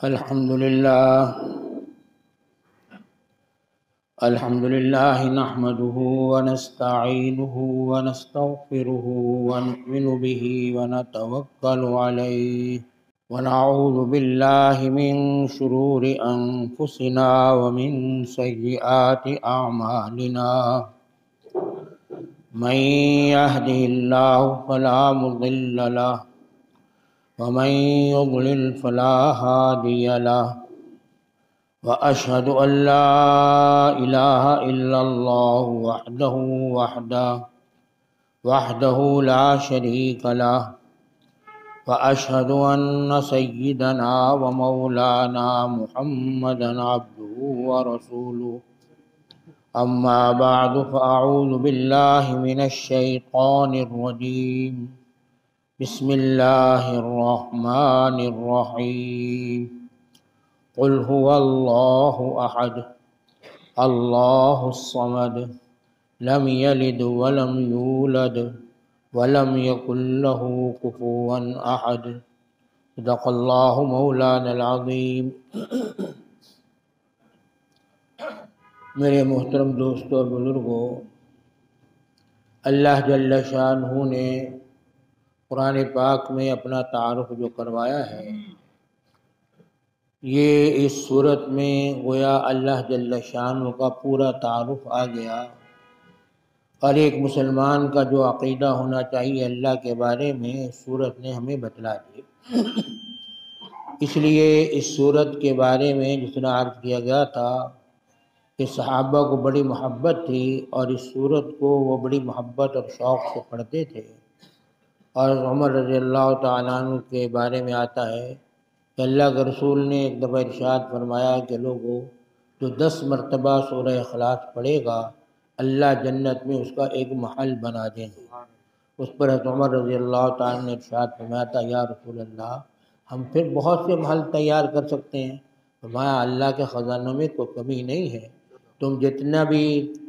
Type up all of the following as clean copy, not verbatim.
الحمد لله نحمده ونستعينه ونستغفره ونؤمن به ونتوكل عليه ونعوذ بالله من شرور أنفسنا ومن سيئات أعمالنا من يهده الله فلا مضل له ومن يضلل فلا هادي له وأشهد أن لا إله إلا الله وحده لا شريك له وأشهد أن سيدنا ومولانا محمدا عبده ورسوله أما بعد فأعوذ بالله من الشيطان الرجيم بسم الله الرحمن الرحيم قل هو الله أحد الله الصمد لم يلد ولم يولد ولم يكن له كفوا أحد صدق الله مولانا العظيم۔ میرے محترم دوستوں اور بزرگوں، اللہ جل شانہ نے قرآن پاک میں اپنا تعارف جو کروایا ہے، یہ اس صورت میں گویا اللہ جل شانہ کا پورا تعارف آ گیا، اور ایک مسلمان کا جو عقیدہ ہونا چاہیے اللہ کے بارے میں صورت نے ہمیں بتلا دیا۔ اس لیے اس صورت کے بارے میں جس طرح عرض کیا گیا تھا کہ صحابہ کو بڑی محبت تھی، اور اس صورت کو وہ بڑی محبت اور شوق سے پڑھتے تھے۔ اور عمر رضی اللہ تعالیٰ عنہ کے بارے میں آتا ہے کہ اللہ کے رسول نے ایک دفعہ ارشاد فرمایا کہ لوگوں، جو 10 مرتبہ سورہ اخلاص پڑھے گا اللہ جنت میں اس کا ایک محل بنا دیں گے۔ اس پر حضرت عمر رضی اللہ تعالیٰ نے ارشاد فرمایا تھا، یا رسول اللہ، ہم پھر بہت سے محل تیار کر سکتے ہیں۔ فرمایا اللہ کے خزانوں میں کوئی کمی نہیں ہے، تم جتنا بھی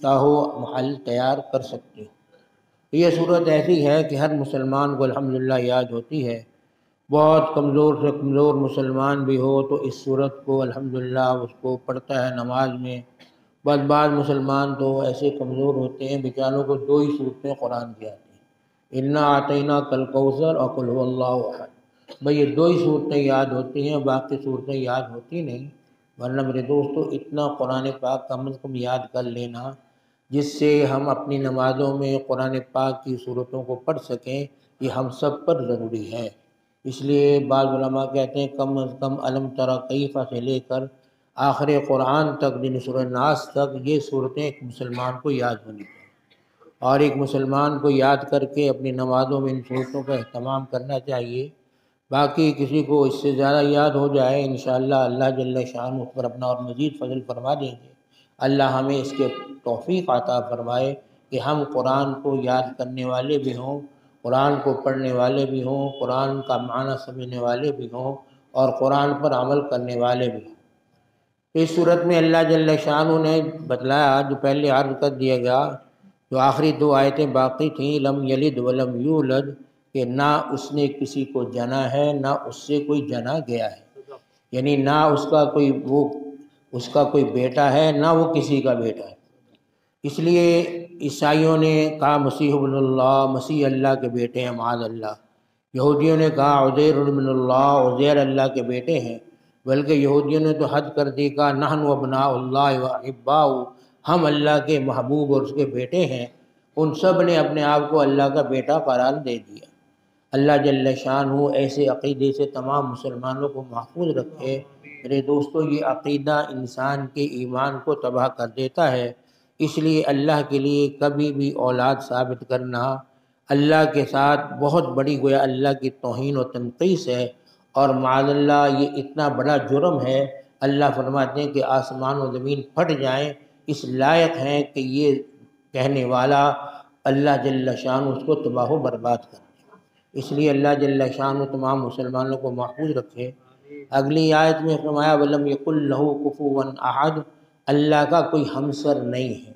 چاہو محل تیار کر سکتے ہو۔ یہ صورت ایسی ہے کہ ہر مسلمان کو الحمدللہ یاد ہوتی ہے۔ بہت کمزور سے کمزور مسلمان بھی ہو تو اس صورت کو الحمدللہ اس کو پڑھتا ہے نماز میں۔ بعض مسلمان تو ایسے کمزور ہوتے ہیں بیچاروں کو 2 ہی صورتیں قرآن کی آتی ہیں، انا اعطیناک الکوثر اور قل هو اللہ احد۔ بھئی یہ 2 ہی صورتیں یاد ہوتی ہیں، باقی صورتیں یاد ہوتی نہیں۔ ورنہ میرے دوستو اتنا قرآن پاک کم از کم یاد کر لینا جس سے ہم اپنی نمازوں میں قرآن پاک کی صورتوں کو پڑھ سکیں، یہ ہم سب پر ضروری ہے۔ اس لیے بعض علماء کہتے ہیں کم از کم علم تری کیف سے لے کر آخر قرآن تک، یعنی سورہ ناس تک، یہ صورتیں ایک مسلمان کو یاد ہونی چاہیے، اور ایک مسلمان کو یاد کر کے اپنی نمازوں میں ان صورتوں کا اہتمام کرنا چاہیے۔ باقی کسی کو اس سے زیادہ یاد ہو جائے انشاءاللہ اللہ جل شانہ اس پر اپنا اور مزید فضل فرما دیں گے۔ اللہ ہمیں اس کے توفیق عطا فرمائے کہ ہم قرآن کو یاد کرنے والے بھی ہوں، قرآن کو پڑھنے والے بھی ہوں، قرآن کا معنی سمجھنے والے بھی ہوں، اور قرآن پر عمل کرنے والے بھی ہوں۔ اس صورت میں اللہ جل شانہ نے بتلایا، جو پہلے عرض کر دیا گیا، جو آخری 2 آیتیں باقی تھیں، لم یلد ولم یولد، کہ نہ اس نے کسی کو جنا ہے نہ اس سے کوئی جنا گیا ہے، یعنی نہ اس کا کوئی بیٹا ہے نہ وہ کسی کا بیٹا ہے۔ اس لیے عیسائیوں نے کہا مسیح ابن اللہ، مسیح اللہ کے بیٹے ہیں معاذ اللہ۔ یہودیوں نے کہا عزیر ابن اللہ، عزیر اللہ کے بیٹے ہیں۔ بلکہ یہودیوں نے تو حد کر دی، کہا نحن ابناء اللہ و احباؤ، ہم اللہ کے محبوب اور اس کے بیٹے ہیں۔ ان سب نے اپنے آپ کو اللہ کا بیٹا قرار دے دیا۔ اللہ جل شانہ ایسے عقیدے سے تمام مسلمانوں کو محفوظ رکھے۔ میرے دوستو، یہ عقیدہ انسان کے ایمان کو تباہ کر دیتا ہے۔ اس لیے اللہ کے لیے کبھی بھی اولاد ثابت کرنا اللہ کے ساتھ بہت بڑی گویا اللہ کی توہین و تنقیص ہے، اور معاذ اللہ یہ اتنا بڑا جرم ہے، اللہ فرماتے ہیں کہ آسمان و زمین پھٹ جائیں، اس لائق ہیں کہ یہ کہنے والا اللہ جل شانہ اس کو تباہ و برباد کر دے۔ اس لیے اللہ جل شانہ تمام مسلمانوں کو محفوظ رکھے۔ اگلی آیت میں فرمایا وَلَمْ يَكُنْ لَهُ كُفُوًا أَحَدٌ، اللہ کا کوئی ہمسر نہیں ہے،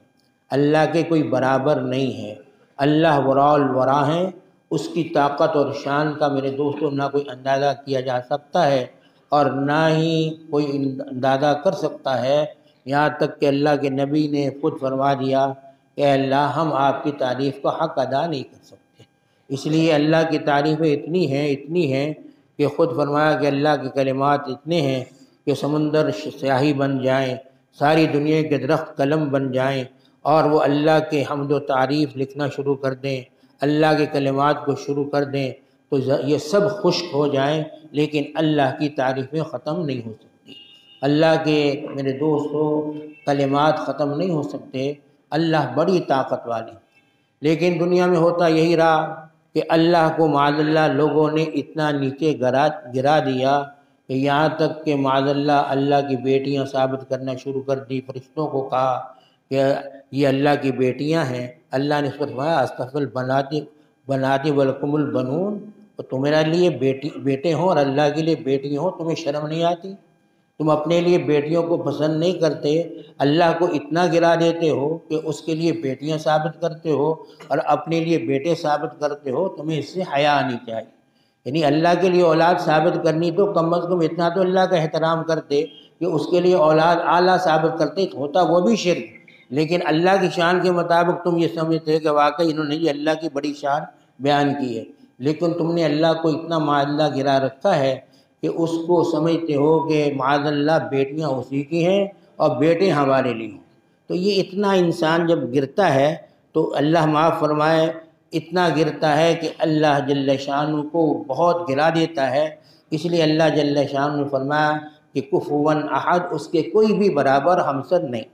اللہ کے کوئی برابر نہیں ہے، اللہ وراء الورا ہیں، اس کی طاقت اور شان کا میرے دوستوں نہ کوئی اندازہ کیا جا سکتا ہے اور نہ ہی کوئی اندازہ کر سکتا ہے، یہاں تک کہ اللہ کے نبی نے خود فرما دیا کہ اللہ ہم آپ کی تعریف کا حق ادا نہیں کر سکتے۔ اس لیے اللہ کی تعریفیں اتنی ہیں کہ خود فرمایا کہ اللہ کے کلمات اتنے ہیں کہ سمندر سیاہی بن جائیں، ساری دنیا کے درخت قلم بن جائیں اور وہ اللہ کے حمد و تعریف لکھنا شروع کر دیں، اللہ کے کلمات کو شروع کر دیں تو یہ سب خشک ہو جائیں، لیکن اللہ کی تعریفیں ختم نہیں ہو سکتی۔ اللہ کے میرے دوستو کلمات ختم نہیں ہو سکتے، اللہ بڑی طاقت والی۔ لیکن دنیا میں ہوتا یہی رہا کہ اللہ کو معاذ اللہ لوگوں نے اتنا نیچے گرا دیا کہ یہاں تک کہ معاذ اللہ کی بیٹیاں ثابت کرنا شروع کر دی، فرشتوں کو کہا کہ یہ اللہ کی بیٹیاں ہیں۔ اللہ نے اس پر فرمایا استغفر بناتی ولکم البنون، تو تمہارے لیے بیٹے ہوں اور اللہ کے لیے بیٹی ہوں، تمہیں شرم نہیں آتی؟ تم اپنے لیے بیٹیوں کو پسند نہیں کرتے، اللہ کو اتنا گرا دیتے ہو کہ اس کے لیے بیٹیاں ثابت کرتے ہو اور اپنے لیے بیٹے ثابت کرتے ہو، تمہیں اس سے حیا آنی چاہیے۔ یعنی اللہ کے لیے اولاد ثابت کرنی تو کم از کم اتنا تو اللہ کا احترام کرتے کہ اس کے لیے اولاد اعلیٰ ثابت کرتے، ہوتا وہ بھی شرک، لیکن اللہ کی شان کے مطابق تم یہ سمجھتے کہ واقعی انہوں نے یہ اللہ کی بڑی شان بیان کی ہے، لیکن تم نے اللہ کو اتنا معاذ اللہ گرا رکھا ہے کہ اس کو سمجھتے ہو کہ معاذ اللہ بیٹیاں اسی کی ہیں اور بیٹے ہمارے لیے ہوں۔ تو یہ اتنا انسان جب گرتا ہے تو اللہ معاف فرمائے اتنا گرتا ہے کہ اللہ جل شانہ کو بہت گرا دیتا ہے۔ اس لیے اللہ جل شانہ نے فرمایا کہ کفواً احد، اس کے کوئی بھی برابر ہمسر نہیں۔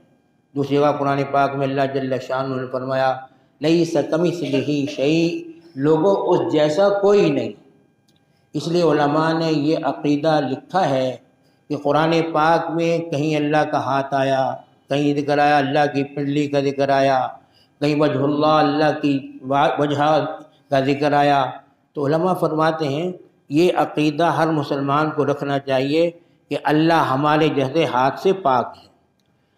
دوسری جگہ قرآن پاک میں اللہ جل شانہ نے فرمایا لیس کمثلہ شیء، لوگوں اس جیسا کوئی نہیں۔ اس لیے علماء نے یہ عقیدہ لکھا ہے کہ قرآن پاک میں کہیں اللہ کا ہاتھ آیا، کہیں ذکر آیا اللہ کی پنڈلی کا ذکر آیا، کہیں وجہ اللہ کی وجہ کا ذکر آیا، تو علماء فرماتے ہیں یہ عقیدہ ہر مسلمان کو رکھنا چاہیے کہ اللہ ہمارے جیسے ہاتھ سے پاک ہے،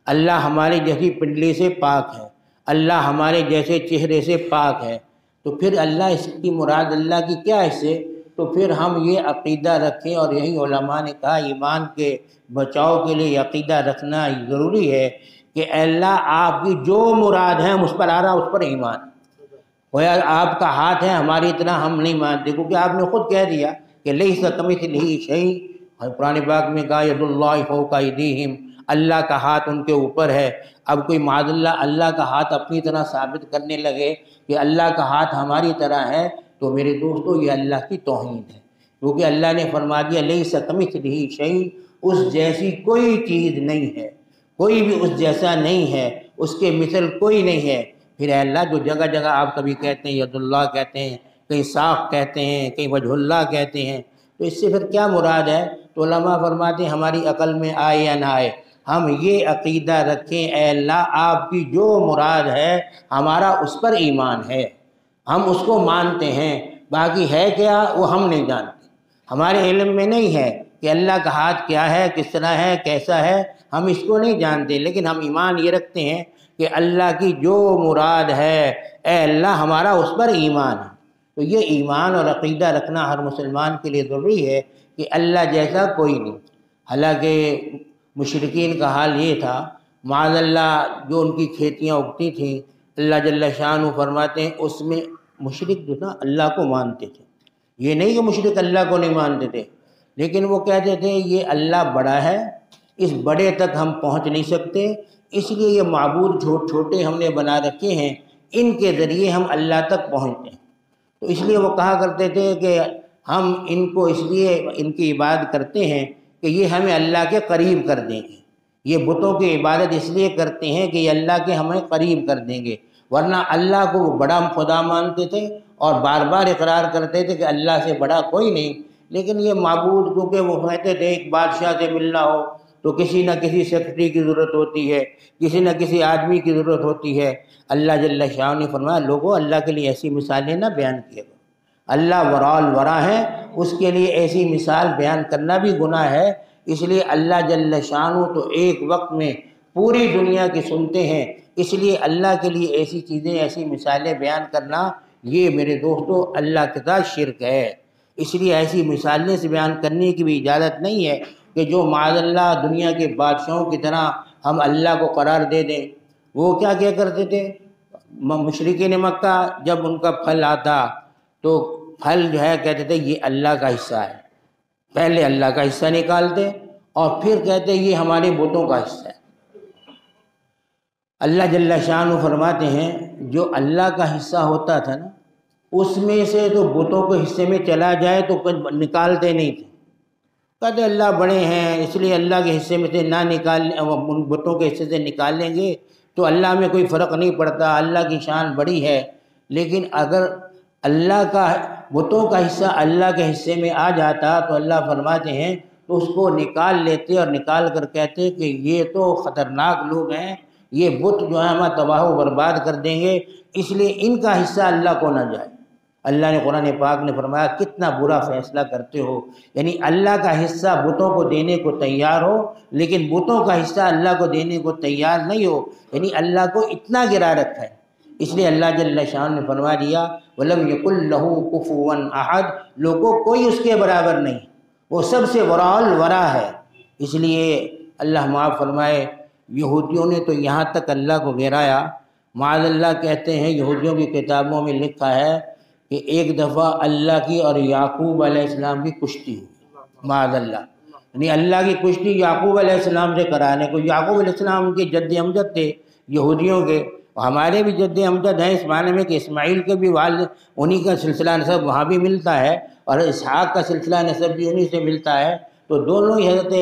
اللہ ہمارے جیسی پنڈلی سے پاک ہے، اللہ ہمارے جیسے چہرے سے پاک ہے، تو پھر اللہ اس کی مراد اللہ کی کیا ہے اس سے؟ تو پھر ہم یہ عقیدہ رکھیں، اور یہی علماء نے کہا ایمان کے بچاؤ کے لیے عقیدہ رکھنا ضروری ہے کہ اللہ آپ کی جو مراد ہے ہم اس پر آ رہا اس پر ایمان، گویا آپ کا ہاتھ ہے ہماری طرح ہم نہیں مانتے، کیونکہ آپ نے خود کہہ دیا کہ لیس کمثلہ شیء، قرآن پاک میں کہا ید اللہ فوق ایدیہم، اللہ کا ہاتھ ان کے اوپر ہے۔ اب کوئی معاذ اللہ کا ہاتھ اپنی طرح ثابت کرنے لگے کہ اللہ کا ہاتھ ہماری طرح ہے، تو میرے دوستو یہ اللہ کی توہین ہے، کیونکہ اللہ نے فرما دیا لیس کمثلہ شیء، اس جیسی کوئی چیز نہیں ہے، کوئی بھی اس جیسا نہیں ہے، اس کے مثل کوئی نہیں ہے۔ پھر اے اللہ جو جگہ جگہ آپ کبھی کہتے ہیں ید اللہ کہتے ہیں، کہیں ساق کہتے ہیں، کہیں وجہ اللہ کہتے ہیں، تو اس سے پھر کیا مراد ہے؟ تو علماء فرماتے ہیں ہماری عقل میں آئے یا نہ آئے، ہم یہ عقیدہ رکھیں اے اللہ آپ کی جو مراد ہے ہمارا اس پر ایمان ہے، ہم اس کو مانتے ہیں، باقی ہے کیا وہ ہم نہیں جانتے، ہمارے علم میں نہیں ہے کہ اللہ کا ہاتھ کیا ہے، کس طرح ہے، کیسا ہے، ہم اس کو نہیں جانتے، لیکن ہم ایمان یہ رکھتے ہیں کہ اللہ کی جو مراد ہے اے اللہ ہمارا اس پر ایمان ہے۔ تو یہ ایمان اور عقیدہ رکھنا ہر مسلمان کے لیے ضروری ہے کہ اللہ جیسا کوئی نہیں۔ حالانکہ مشرکین کا حال یہ تھا، معاذ اللہ جو ان کی کھیتیاں اگتی تھیں، اللہ جل شانہ فرماتے ہیں اس میں مشرک جو نا اللہ کو مانتے تھے، یہ نہیں کہ مشرک اللہ کو نہیں مانتے تھے، لیکن وہ کہتے تھے یہ اللہ بڑا ہے، اس بڑے تک ہم پہنچ نہیں سکتے، اس لیے یہ معبود چھوٹے ہم نے بنا رکھے ہیں، ان کے ذریعے ہم اللہ تک پہنچتے ہیں۔ تو اس لیے وہ کہا کرتے تھے کہ ہم ان کو اس لیے ان کی عبادت کرتے ہیں کہ یہ ہمیں اللہ کے قریب کر دیں گے، یہ بتوں کی عبادت اس لیے کرتے ہیں کہ یہ اللہ کے ہمیں قریب کر دیں گے، ورنہ اللہ کو وہ بڑا خدا مانتے تھے اور بار بار اقرار کرتے تھے کہ اللہ سے بڑا کوئی نہیں، لیکن یہ معبود کیونکہ وہ کہتے تھے ایک بادشاہ سے ملنا ہو تو کسی نہ کسی سیکرٹری کی ضرورت ہوتی ہے، کسی نہ کسی آدمی کی ضرورت ہوتی ہے۔ اللہ جل شاہ نے فرمایا لوگوں اللہ کے لیے ایسی مثالیں نہ بیان کیے گا، اللہ وراء الورا ہے، اس کے لیے ایسی مثال بیان کرنا بھی گناہ ہے۔ اس لیے اللہ جل شاہ تو ایک وقت میں پوری دنیا کی سنتے ہیں، اس لیے اللہ کے لیے ایسی چیزیں ایسی مثالیں بیان کرنا یہ میرے دوستو اللہ کے ساتھ شرک ہے۔ اس لیے ایسی مثالیں سے بیان کرنے کی بھی اجازت نہیں ہے کہ جو معاذ اللہ دنیا کے بادشاہوں کی طرح ہم اللہ کو قرار دے دیں۔ وہ کیا کرتے تھے مشرکین مکہ، جب ان کا پھل آتا تو پھل جو ہے کہتے تھے یہ اللہ کا حصہ ہے، پہلے اللہ کا حصہ نکالتے اور پھر کہتے یہ ہمارے بتوں کا حصہ ہے۔ اللہ جل شانہ فرماتے ہیں جو اللہ کا حصہ ہوتا تھا نا اس میں سے تو بتوں کے حصے میں چلا جائے تو نکالتے نہیں تھے، کہتے اللہ بڑے ہیں اس لیے اللہ کے حصے میں سے نہ نکال، ان بتوں کے حصے سے نکال لیں گے تو اللہ میں کوئی فرق نہیں پڑتا، اللہ کی شان بڑی ہے۔ لیکن اگر اللہ کا بتوں کا حصہ اللہ کے حصے میں آ جاتا تو اللہ فرماتے ہیں تو اس کو نکال لیتے اور نکال کر کہتے کہ یہ تو خطرناک لوگ ہیں، یہ بت جو ہے ہمیں تباہ و برباد کر دیں گے، اس لیے ان کا حصہ اللہ کو نہ جائے۔ اللہ نے قرآن پاک نے فرمایا کتنا برا فیصلہ کرتے ہو، یعنی اللہ کا حصہ بتوں کو دینے کو تیار ہو لیکن بتوں کا حصہ اللہ کو دینے کو تیار نہیں ہو، یعنی اللہ کو اتنا گرا رکھا ہے۔ اس لیے اللہ جل شان نے فرما دیا وَلَمْ يَكُنْ لَهُ كُفُوًا أَحَدٌ، لوگوں کوئی اس کے برابر نہیں، وہ سب سے وراء الورا ہے۔ اس لیے اللہ معاف فرمائے یہودیوں نے تو یہاں تک اللہ کو گرایا، معاذ اللہ کہتے ہیں یہودیوں کی کتابوں میں لکھا ہے کہ ایک دفعہ اللہ کی اور یعقوب علیہ السلام کی کشتی ہوئی، معاذ اللہ، یعنی اللہ کی کشتی یعقوب علیہ السلام سے کرانے کو، یعقوب علیہ السلام کے جد امجد تھے یہودیوں کے، ہمارے بھی جد امجد ہیں اس معنی میں کہ اسماعیل کے بھی والد انہی کا سلسلہ نسب وہاں بھی ملتا ہے اور اسحاق کا سلسلہ نسب بھی انہی سے ملتا ہے، تو دونوں ہی حضرت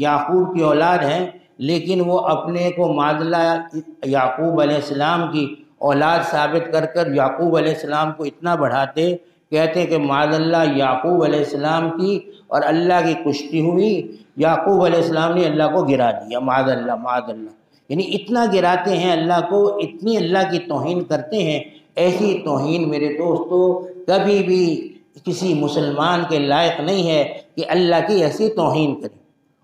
یعقوب کی اولاد ہیں، لیکن وہ اپنے کو معاذ اللہ یعقوب علیہ السلام کی اولاد ثابت کر کر یعقوب علیہ السلام کو اتنا بڑھاتے، کہتے کہ معاذ اللہ یعقوب علیہ السلام کی اور اللہ کی کشتی ہوئی، یعقوب علیہ السلام نے اللہ کو گرا دیا، معاذ اللہ معاذ اللہ، یعنی اتنا گراتے ہیں اللہ کو، اتنی اللہ کی توہین کرتے ہیں۔ ایسی توہین میرے دوستو کبھی بھی کسی مسلمان کے لائق نہیں ہے کہ اللہ کی ایسی توہین کرے۔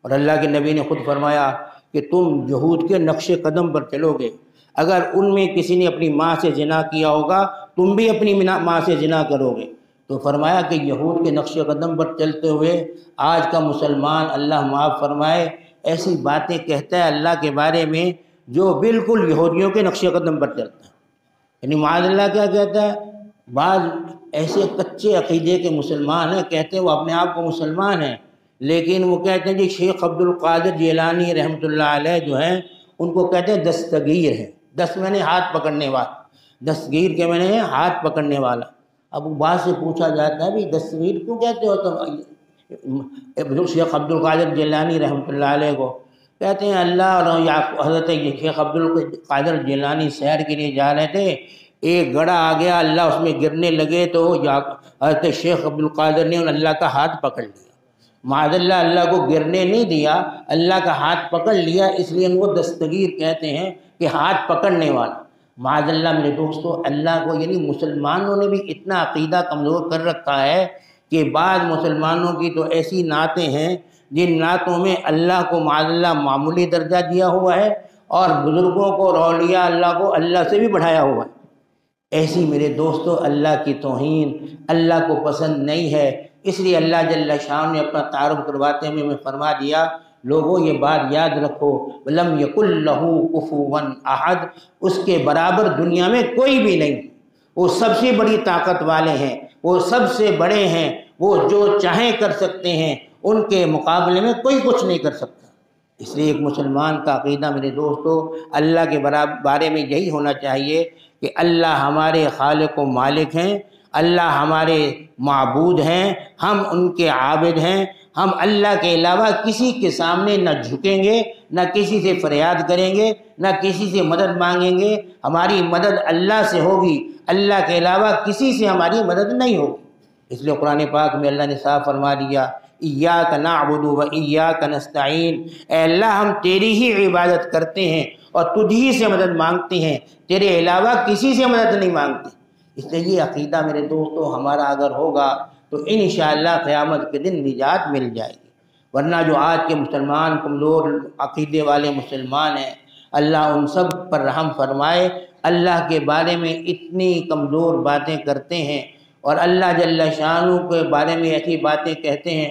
اور اللہ کے نبی نے خود فرمایا کہ تم یہود کے نقش قدم پر چلو گے، اگر ان میں کسی نے اپنی ماں سے زنا کیا ہوگا تم بھی اپنی ماں سے زنا کرو گے۔ تو فرمایا کہ یہود کے نقش قدم پر چلتے ہوئے آج کا مسلمان اللہ معاف فرمائے ایسی باتیں کہتا ہے اللہ کے بارے میں جو بالکل یہودیوں کے نقش قدم پر چلتا ہے، یعنی معاذ اللہ کیا کہتا ہے، بعض ایسے کچے عقیدے کے مسلمان ہیں کہتے ہیں وہ اپنے آپ کو مسلمان ہیں، لیکن وہ کہتے ہیں جی شیخ عبد القادر جیلانی رحمۃ اللہ علیہ جو ہیں ان کو کہتے ہیں دستگیر ہیں، دست میں نے ہاتھ پکڑنے والا، دستگیر کے میں نے ہاتھ پکڑنے والا۔ اب بعض سے پوچھا جاتا ہے بھی دستگیر کیوں کہتے ہو تم شیخ عبد القادر جیلانی رحمۃ اللہ علیہ کو؟ کہتے ہیں اللہ اور حضرت شیخ عبد القادر جیلانی سیر کے لیے جا رہے تھے، ایک گڑھا آ گیا، اللہ اس میں گرنے لگے تو حضرت شیخ عبد القادر نے اللہ کا ہاتھ پکڑ لیا، معاذ اللہ اللہ کو گرنے نہیں دیا، اللہ کا ہاتھ پکڑ لیا، اس لیے ان کو دستگیر کہتے ہیں کہ ہاتھ پکڑنے والا۔ معاذ اللہ میرے دوستو اللہ کو یعنی مسلمانوں نے بھی اتنا عقیدہ کمزور کر رکھا ہے کہ بعض مسلمانوں کی تو ایسی نعتیں ہیں جن نعتوں میں اللہ کو معاذ اللہ معمولی درجہ دیا ہوا ہے اور بزرگوں کو اور اولیاء اللہ کو اللہ سے بھی بڑھایا ہوا ہے۔ ایسی میرے دوستو اللہ کی توہین اللہ کو پسند نہیں ہے، اس لیے اللہ جل شان نے اپنا تعارف کرواتے ہوئے میں فرما دیا لوگوں یہ بات یاد رکھو وَلَمْ يَكُنْ لَهُ كُفُوًا أَحَدٌ، اس کے برابر دنیا میں کوئی بھی نہیں، وہ سب سے بڑی طاقت والے ہیں، وہ سب سے بڑے ہیں، وہ جو چاہیں کر سکتے ہیں، ان کے مقابلے میں کوئی کچھ نہیں کر سکتا۔ اس لیے ایک مسلمان کا عقیدہ میرے دوستو اللہ کے بارے میں یہی ہونا چاہیے کہ اللہ ہمارے خالق و مالک ہیں، اللہ ہمارے معبود ہیں، ہم ان کے عابد ہیں، ہم اللہ کے علاوہ کسی کے سامنے نہ جھکیں گے، نہ کسی سے فریاد کریں گے، نہ کسی سے مدد مانگیں گے، ہماری مدد اللہ سے ہوگی، اللہ کے علاوہ کسی سے ہماری مدد نہیں ہوگی۔ اس لیے قرآن پاک میں اللہ نے صاف فرما دیا ایاک نعبد و ایاک نستعین، اے اللہ ہم تیری ہی عبادت کرتے ہیں اور تجھ ہی سے مدد مانگتے ہیں، تیرے علاوہ کسی سے مدد نہیں مانگتے۔ اس لیے یہ عقیدہ میرے دوستو ہمارا اگر ہوگا تو انشاءاللہ قیامت کے دن نجات مل جائے گی۔ ورنہ جو آج کے مسلمان کمزور عقیدے والے مسلمان ہیں، اللہ ان سب پر رحم فرمائے، اللہ کے بارے میں اتنی کمزور باتیں کرتے ہیں اور اللہ جل شانہ کے بارے میں ایسی باتیں کہتے ہیں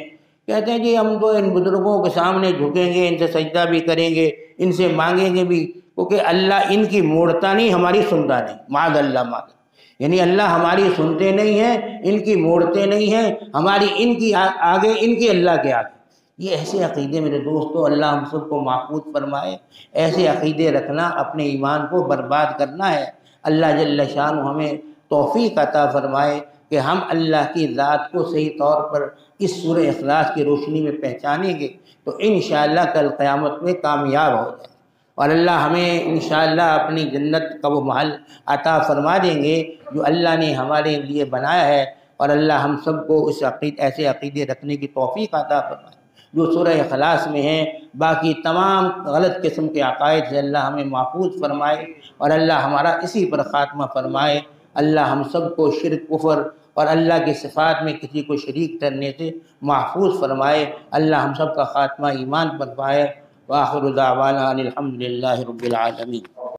جی ہم تو ان بزرگوں کے سامنے جھکیں گے، ان سے سجدہ بھی کریں گے، ان سے مانگیں گے بھی، کیونکہ اللہ ان کی موڑتا نہیں، ہماری سنتا نہیں، معاذ اللہ معاذ، یعنی اللہ ہماری سنتے نہیں ہیں، ان کی موڑتے نہیں ہیں، ہماری ان کی آگے، ان کی اللہ کے آگے۔ یہ ایسے عقیدے میرے دوستو اللہ ہم سب کو محفوظ فرمائے۔ ایسے عقیدے رکھنا اپنے ایمان کو برباد کرنا ہے۔ اللہ جل شانہ ہمیں توفیق عطا فرمائے کہ ہم اللہ کی ذات کو صحیح طور پر اس سورہ اخلاص کی روشنی میں پہچانیں گے تو انشاءاللہ کل قیامت میں کامیاب ہو جائے، اور اللہ ہمیں انشاءاللہ اپنی جنت کا وہ محل عطا فرما دیں گے جو اللہ نے ہمارے لیے بنایا ہے۔ اور اللہ ہم سب کو اس ایسے عقیدے رکھنے کی توفیق عطا فرمائے جو سورہ اخلاص میں ہیں۔ باقی تمام غلط قسم کے عقائد سے اللہ ہمیں محفوظ فرمائے اور اللہ ہمارا اسی پر خاتمہ فرمائے۔ اللہ ہم سب کو شرک، کفر اور اللہ کی صفات میں کسی کو شریک کرنے سے محفوظ فرمائے۔ اللہ ہم سب کا خاتمہ ایمان پر پائے۔ وآخر دعوانا ان الحمد للہ رب العالمین۔